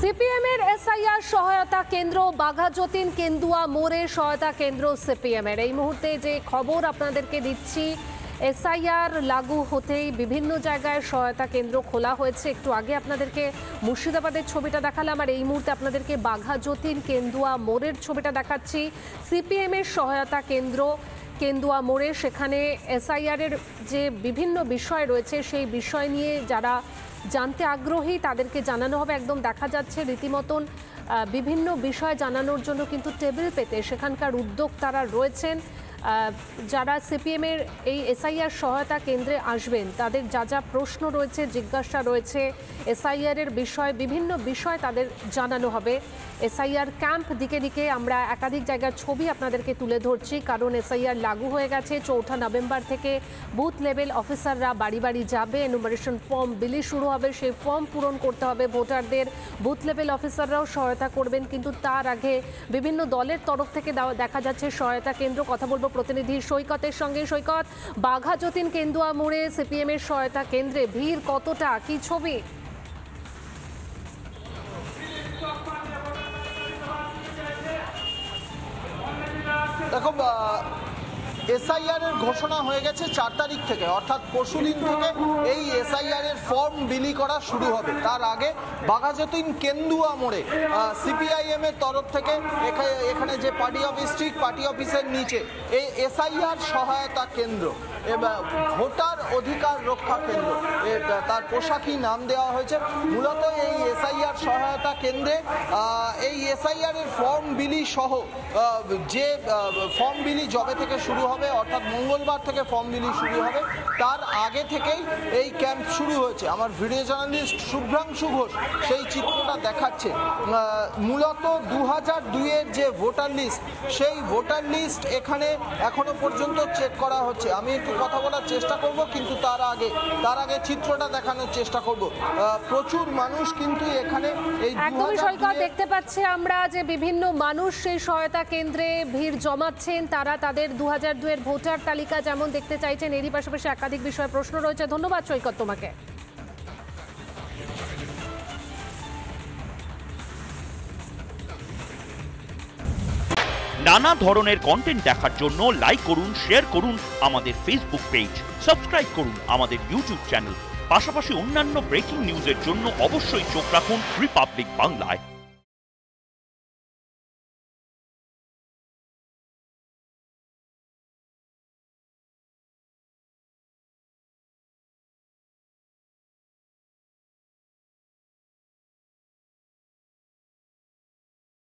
CPM এর SIR সহায়তা কেন্দ্র বাঘাযতীন কেন্দুয়া মোড়ে সহায়তা কেন্দ্র সিপিএম এর এই মুহূর্তে যে খবর আপনাদেরকে দিচ্ছি, এসআইআর লাগু হতেই বিভিন্ন জায়গায় সহায়তা কেন্দ্র খোলা হয়েছে। একটু আগে আপনাদেরকে মুর্শিদাবাদের ছবিটা দেখালাম, আর এই মুহূর্তে আপনাদেরকে বাঘাযতীন কেন্দুয়া মোড়ের ছবিটা দেখাচ্ছি। সিপিএম এর সহায়তা কেন্দ্র কেন্দুয়া মোড়ে, সেখানে এসআইআর এর যে বিভিন্ন বিষয় রয়েছে সেই বিষয় নিয়ে যারা জানতে আগ্রহী তাদেরকে জানানো হবে। একদম দেখা যাচ্ছে রীতিমতন বিভিন্ন বিষয় জানানোর জন্য কিন্তু টেবিল পেতে সেখানকার উদ্যোক্তারা রয়েছেন। যারা সিপিএমের এই এসআইআর সহায়তা কেন্দ্রে আসবেন তাদের যা যা প্রশ্ন রয়েছে, জিজ্ঞাসা রয়েছে এসআইআর এর বিষয়, বিভিন্ন বিষয় তাদের জানানো হবে। এসআইআর ক্যাম্প দিকে দিকে আমরা একাধিক জায়গার ছবি আপনাদেরকে তুলে ধরছি, কারণ এসআইআর লাগু হয়ে গেছে। 4 নভেম্বর থেকে বুথ লেভেল অফিসাররা বাড়ি বাড়ি যাবে, এনুমারেশন ফর্ম বিলি শুরু হবে, সেই ফর্ম পূরণ করতে হবে ভোটারদের। বুথ লেভেল অফিসাররাও সহায়তা করবেন, কিন্তু তার আগে বিভিন্ন দলের তরফ থেকে দেখা যাচ্ছে সহায়তা কেন্দ্র। কথা বলবো প্রতিনিধি সৈকতের সঙ্গে। সৈকত, বাঘাযতীন কেন্দুয়া মোড়ে সিপিএম এর সহায়তা কেন্দ্রে ভিড় কতটা, কি ছবি? দেখো, এসআইআর এর ঘোষণা হয়ে গেছে 4 তারিখ থেকে, অর্থাৎ পরশুদিন থেকে এই এসআইআর এর ফর্ম বিলি করা শুরু হবে। তার আগে বাঘাযতীন কেন্দুয়া মোড়ে সিপিআইএম এর তরফ থেকে এখানে যে পার্টি অফিস, ঠিক পার্টি অফিসের নিচে এই এসআইআর সহায়তা কেন্দ্র, ভোটার অধিকার রক্ষা কেন্দ্র, তার পোশাকই নাম দেওয়া হয়েছে। মূলত এই এসআইআর সহায়তা কেন্দ্রে এই এসআইআর এর ফর্ম বিলি সহ যে ফর্ম বিলি জবে থেকে শুরু হবে, অর্থাৎ মঙ্গলবার থেকে ফর্ম বিলি শুরু হবে, তার আগে থেকেই এই ক্যাম্প শুরু হয়েছে। আমার ভিডিও জার্নালিস্ট শুভ্রাংশু ঘোষ সেই চিত্রটা দেখাচ্ছে। মূলত 2002-এর যে ভোটার লিস্ট, সেই ভোটার লিস্ট এখানে এখনো পর্যন্ত চেক করা হচ্ছে। আমি একটু কথা বলার চেষ্টা করব, কিন্তু তার আগে চিত্রটা দেখানোর চেষ্টা করব। প্রচুর মানুষ কিন্তু এখানে এই একদমই সৈকত দেখতে পাচ্ছি আমরা যে বিভিন্ন মানুষ সেই সহায়তা কেন্দ্রে ভিড় জমাচ্ছেন। তারা তাদের 2002-এর ভোটার তালিকা যেমন দেখতে চাইছেন, এরই পাশাপাশি একাধিক বিষয়ে প্রশ্ন রয়েছে। ধন্যবাদ সৈকত তোমাকে। নানা ধরনের কন্টেন্ট দেখার জন্য লাইক করুন, শেয়ার করুন আমাদের ফেসবুক পেজ, সাবস্ক্রাইব করুন আমাদের ইউটিউব চ্যানেল। পাশাপাশি অন্যান্য ব্রেকিং নিউজের জন্য অবশ্যই চোখ রাখুন রিপাবলিক বাংলায়।